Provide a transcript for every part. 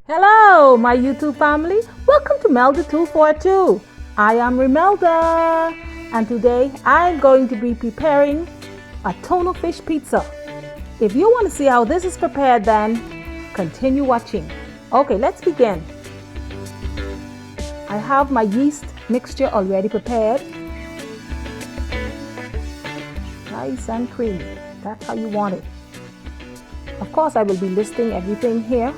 Hello, my YouTube family. Welcome to Melda 242. I am Melda, and today I'm going to be preparing a tuna fish pizza. If you want to see how this is prepared, then continue watching. Okay, let's begin. I have my yeast mixture already prepared. Nice and creamy. That's how you want it. Of course, I will be listing everything here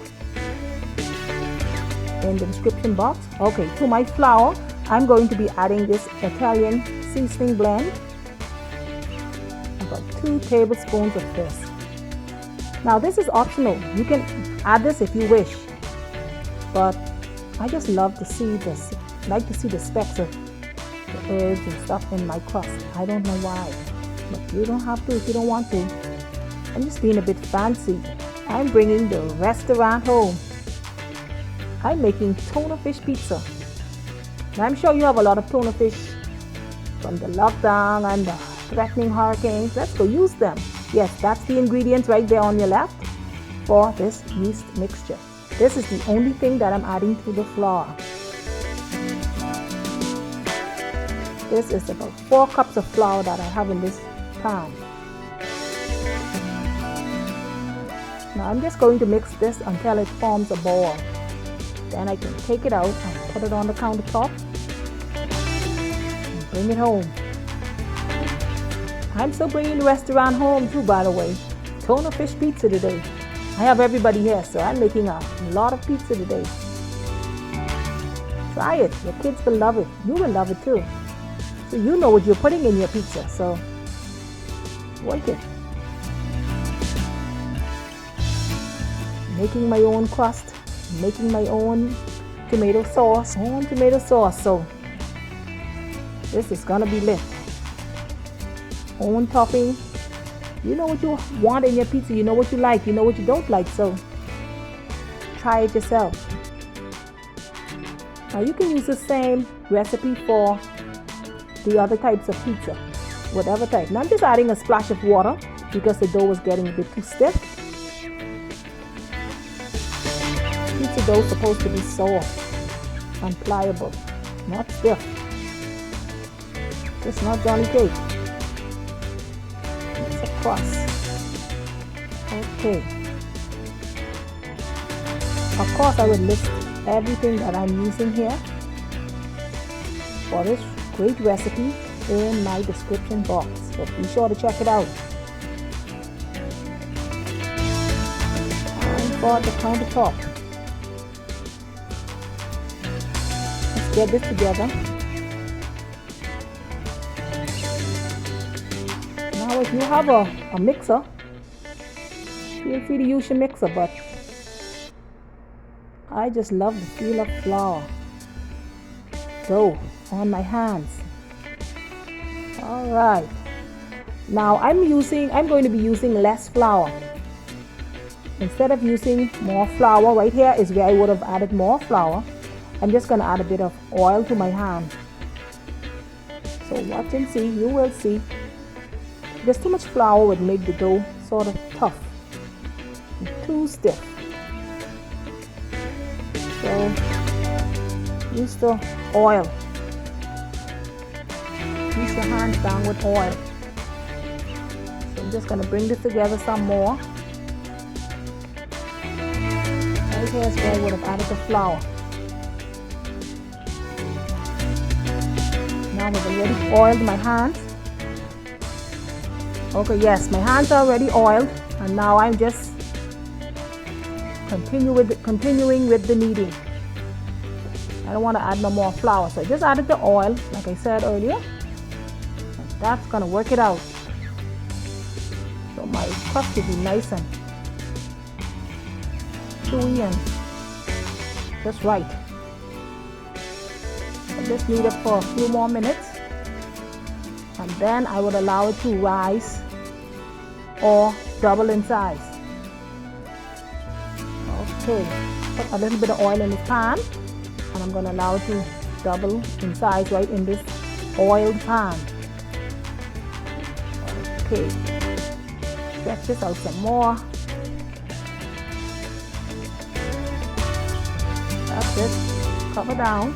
in the description box. Okay, to my flour, I'm going to be adding this Italian seasoning blend, about 2 tablespoons of this. Now this is optional. You can add this if you wish, but I just love to see this. Like to see the specks of the herbs and stuff in my crust. I don't know why, but you don't have to if you don't want to. I'm just being a bit fancy. I'm bringing the restaurant home. I'm making tuna fish pizza. Now I'm sure you have a lot of tuna fish from the lockdown and the threatening hurricanes. Let's go use them. Yes, that's the ingredients right there on your left for this yeast mixture. This is the only thing that I'm adding to the flour. This is about 4 cups of flour that I have in this pan. Now I'm just going to mix this until it forms a ball. Then I can take it out and put it on the countertop and bring it home. I'm still bringing the restaurant home too, by the way. Tuna fish pizza today. I have everybody here, so I'm making a lot of pizza today. Try it. Your kids will love it. You will love it too. So you know what you're putting in your pizza, so work it. Making my own crust. Making my own tomato sauce. So this is gonna be lit. Own topping. You know what you want in your pizza. You know what you like. You know what you don't like. So try it yourself. Now you can use the same recipe for the other types of pizza, whatever type. Now I'm just adding a splash of water because the dough is getting a bit too stiff. Pizza dough is supposed to be soft and pliable, not stiff. It's not Johnny cake. It's a crust. Okay. Of course, I will list everything that I'm using here for this great recipe in my description box. So be sure to check it out. And for the countertop. Get this together. Now if you have a mixer, feel free to use your mixer, but I just love the feel of flour, dough on my hands. Alright. Now I'm going to be using less flour. Instead of using more flour, right here is where I would have added more flour. I'm just going to add a bit of oil to my hand. So watch and see, you will see. Because too much flour would make the dough sort of tough and too stiff. So use the oil. Use your hands down with oil. So I'm just going to bring this together some more. Right here is where I would have added the flour. Now I've already oiled my hands. Okay, yes, my hands are already oiled, and now I'm just continuing with the kneading. I don't want to add no more flour, so I just added the oil, like I said earlier, and that's gonna work it out. So my crust will be nice and chewy and just right. Just knead it for a few more minutes, and then I would allow it to rise or double in size. Okay, put a little bit of oil in this pan, and I'm going to allow it to double in size right in this oiled pan. Okay, stretch this out some more. Just cover down.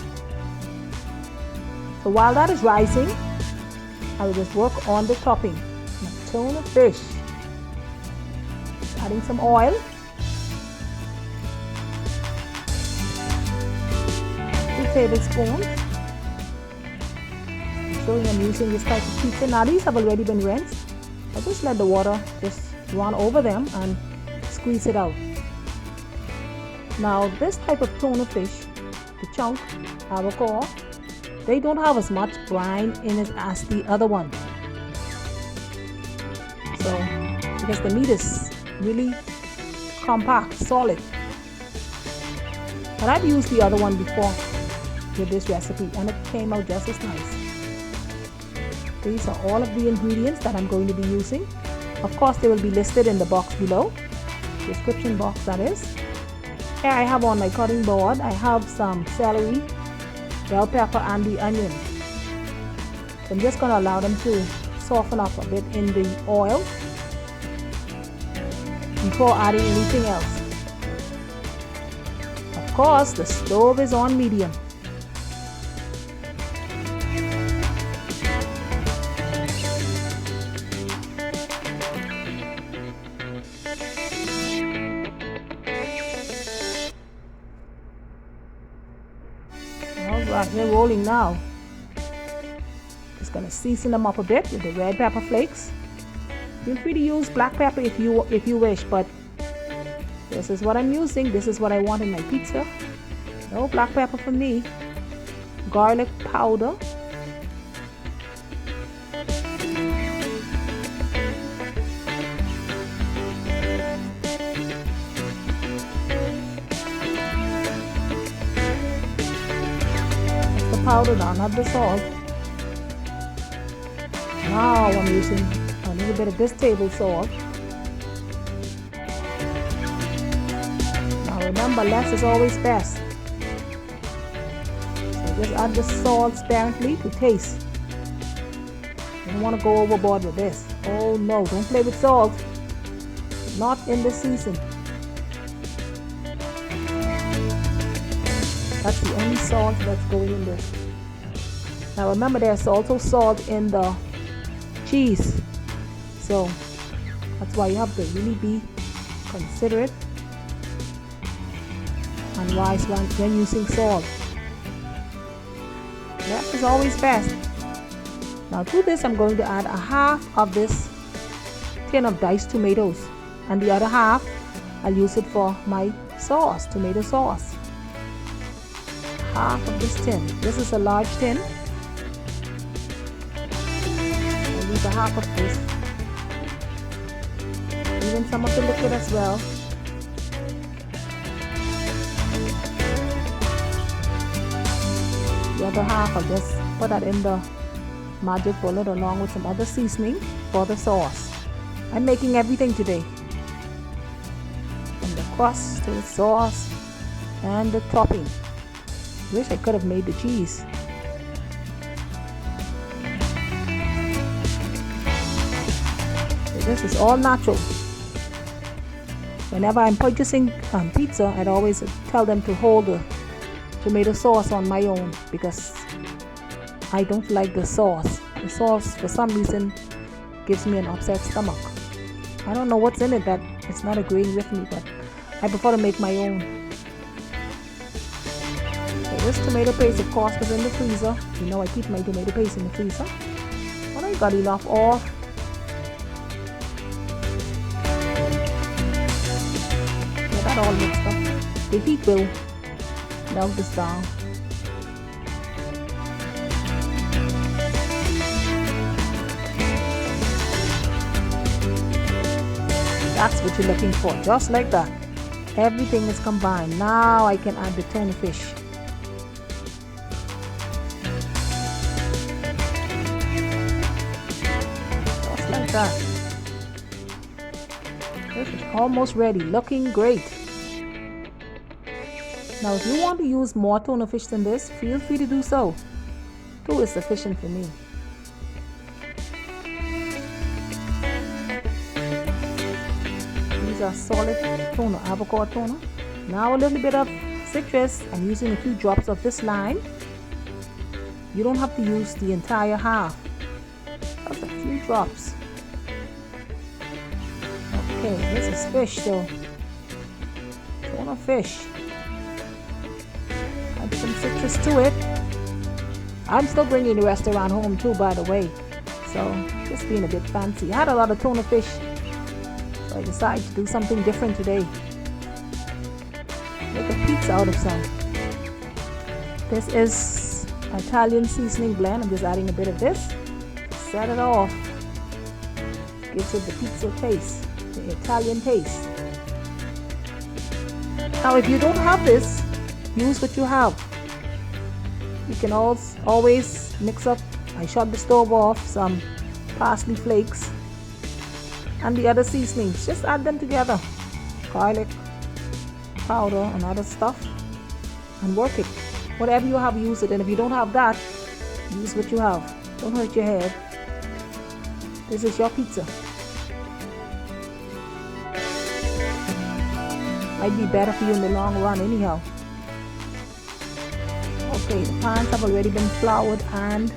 So while that is rising, I will just work on the topping. My tuna fish. Just adding some oil. 2 tablespoons. I'm showing I'm using this type of pizza. Now these have already been rinsed. I just let the water just run over them and squeeze it out. Now this type of tuna fish, the chunk, avocado, they don't have as much brine in it as the other one. So, because the meat is really compact, solid. But I've used the other one before with this recipe and it came out just as nice. These are all of the ingredients that I'm going to be using. Of course, they will be listed in the box below, description box that is. Here I have on my cutting board, I have some celery, bell pepper and the onion. So I'm just going to allow them to soften up a bit in the oil before adding anything else. Of course, the stove is on medium. Alright, they're rolling now. Just gonna season them up a bit with the red pepper flakes. Feel free to use black pepper if you wish, but this is what I'm using. This is what I want in my pizza. No black pepper for me. Garlic powder. Powder now, not the salt. Now I'm using a little bit of this table salt. Now remember, less is always best. So just add the salt sparingly to taste. You don't want to go overboard with this. Oh no, don't play with salt. Not in this season. That's the only salt that's going in this. Now remember, there's also salt in the cheese. So that's why you have to really be considerate and wise when using salt. Less is always best. Now to this I'm going to add a half of this tin of diced tomatoes. And the other half I'll use it for my sauce, tomato sauce. Half of this tin. This is a large tin. I'll use a half of this. Even some of the liquid as well. The other half I'll just put that in the magic bullet along with some other seasoning for the sauce. I'm making everything today. From the crust to the sauce and the topping. Wish I could have made the cheese. So this is all natural. Whenever I'm purchasing pizza, I'd always tell them to hold the tomato sauce on my own because I don't like the sauce. The sauce, for some reason, gives me an upset stomach. I don't know what's in it that it's not agreeing with me, but I prefer to make my own. This tomato paste, of course, was in the freezer. You know I keep my tomato paste in the freezer. But I got enough off. Get that all mixed up. The heat will melt this down. That's what you're looking for, just like that. Everything is combined. Now I can add the tuna fish. That. This is almost ready, looking great. Now if you want to use more tuna fish than this, feel free to do so. 2 is sufficient for me. These are solid tuna, avocado tuna. Now a little bit of citrus, I'm using a few drops of this lime. You don't have to use the entire half, just a few drops. Okay, this is fish, so tuna fish. Add some citrus to it. I'm still bringing the restaurant home too, by the way, so just being a bit fancy. I had a lot of tuna fish, so I decided to do something different today. Make a pizza out of some. This is Italian seasoning blend. I'm just adding a bit of this to set it off. Gives it the pizza taste, the Italian taste. Now if you don't have this, use what you have. You can always mix up. I shut the stove off, some parsley flakes and the other seasonings. Just add them together. Garlic powder and other stuff, and work it. Whatever you have, use it. And if you don't have that, use what you have. Don't hurt your head. This is your pizza. Might be better for you in the long run anyhow. Okay, the pans have already been floured, and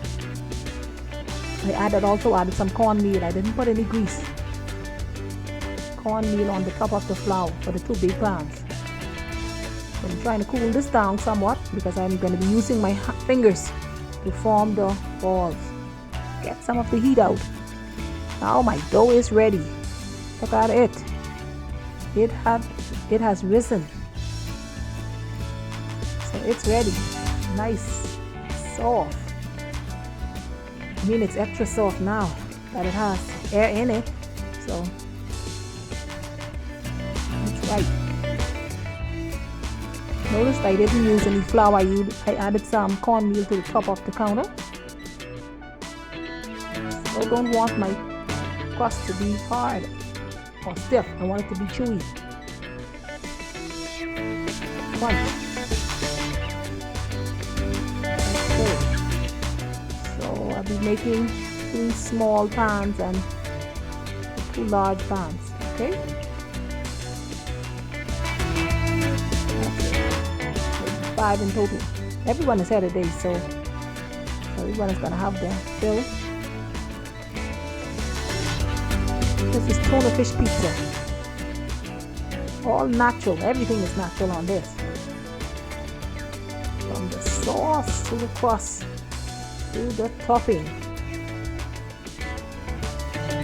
I also added some cornmeal. I didn't put any grease. Cornmeal on the top of the flour for the two big pans. So I'm trying to cool this down somewhat because I'm going to be using my fingers to form the balls. Get some of the heat out. Now my dough is ready. Look at it. It has risen. So it's ready. Nice, soft. I mean, it's extra soft now that it has air in it. So it's right. Notice I didn't use any flour. I added some cornmeal to the top of the counter. I don't want my crust to be hard or stiff. I want it to be chewy. Crunch. Okay. So I'll be making 2 small pans and 2 large pans. Okay. 5 in total. Everyone is here today, so everyone is gonna have their fill. This is tuna fish pizza. All natural. Everything is natural on this. From the sauce to the crust to the topping.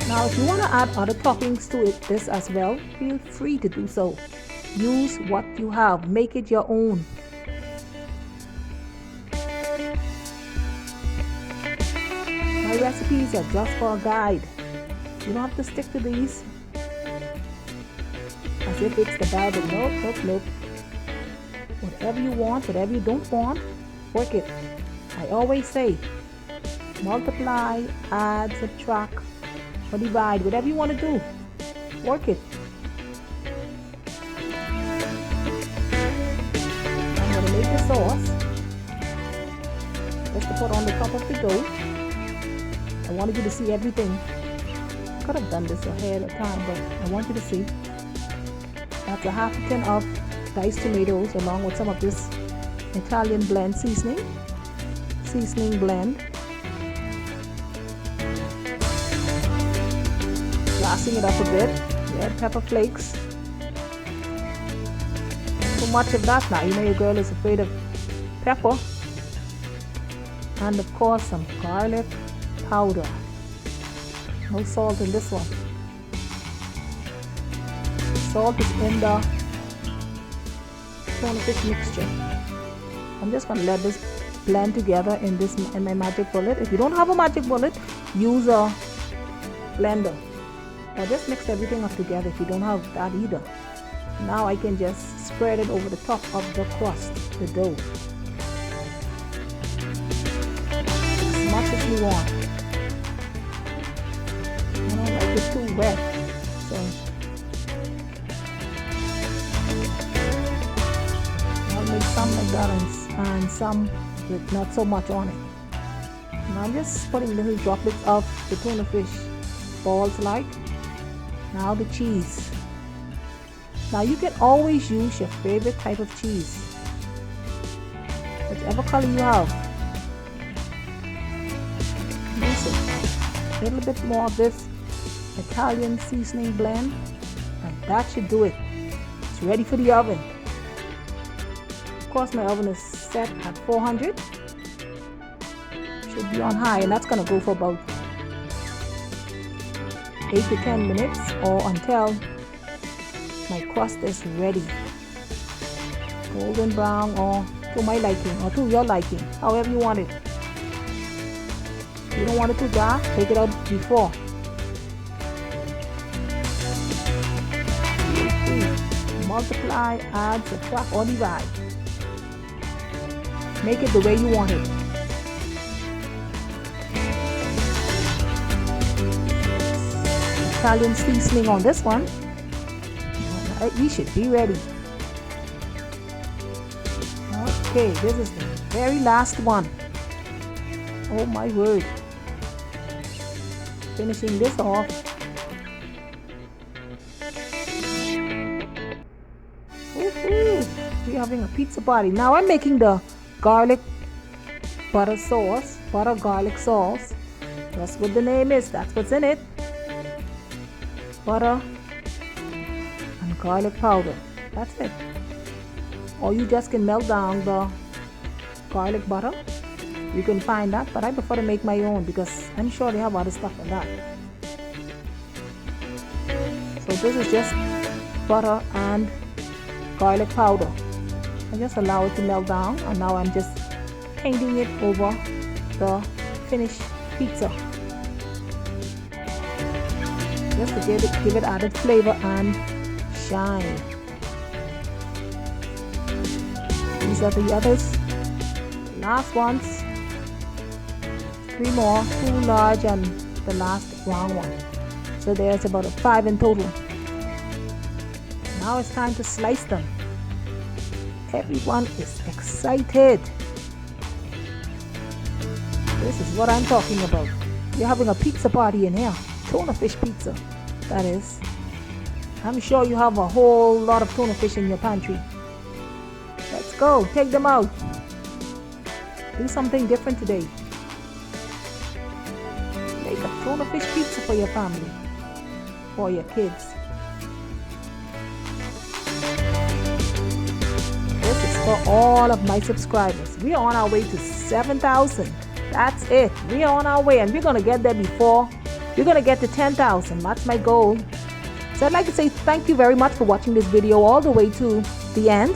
Now, if you want to add other toppings to this as well, feel free to do so. Use what you have. Make it your own. My recipes are just for a guide. You don't have to stick to these as if it's the Bible. Nope. Whatever you want, whatever you don't want, work it. I always say, multiply, add, subtract, or divide. Whatever you want to do, work it. I'm going to make the sauce just to put on the top of the dough. I wanted you to see everything. I could have done this ahead of time, but I want you to see. That's a half a tin of diced tomatoes along with some of this Italian blend seasoning blend. Glassing it up a bit. Red pepper flakes. So much of that now. You know your girl is afraid of pepper. And of course some garlic powder. No salt in this one. Salt is in the tuna fish mixture. I'm just going to let this blend together in my magic bullet. If you don't have a magic bullet, use a blender. Or just mix everything up together if you don't have that either. Now I can just spread it over the top of the crust, the dough. As much as you want. I don't like it too wet. So I'll make some like that and some with not so much on it. Now I'm just putting little droplets of the tuna fish balls like. Now the cheese. Now you can always use your favorite type of cheese. whichever color you have. Listen, a little bit more of this Italian seasoning blend, and that should do it. It's ready for the oven. Of course, my oven is set at 400. Should be on high, and that's gonna go for about 8 to 10 minutes, or until my crust is ready. Golden brown, or to my liking, or to your liking, however you want it. If you don't want it too dark, take it out before. Multiply, add, subtract, or divide. Make it the way you want it. Italian seasoning on this one. We should be ready. Okay, this is the very last one. Oh my word. Finishing this off. We're having a pizza party. Now I'm making the garlic butter sauce, butter garlic sauce. That's what the name is. That's what's in it. Butter and garlic powder. That's it. Or you just can melt down the garlic butter. You can find that, but I prefer to make my own because I'm sure they have other stuff in that. So this is just butter and garlic powder. I just allow it to melt down, and now I'm just painting it over the finished pizza, just to give it added flavor and shine. These are the others, the last ones. 3 more, 2 large and the last round one. So there's about 5 in total. Now it's time to slice them. Everyone is excited. This is what I'm talking about. You're having a pizza party in here. Tuna fish pizza, that is. I'm sure you have a whole lot of tuna fish in your pantry. Let's go, take them out. Do something different today. Make a tuna fish pizza for your family, for your kids. This is for all of my subscribers. We are on our way to 7,000. That's it. We are on our way, and we're going to get there before we're going to get to 10,000. That's my goal. So I'd like to say thank you very much for watching this video all the way to the end.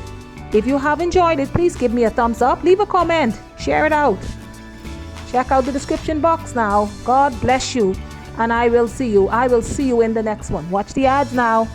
If you have enjoyed it, please give me a thumbs up, leave a comment, share it out. Check out the description box now. God bless you, and I will see you in the next one. Watch the ads now.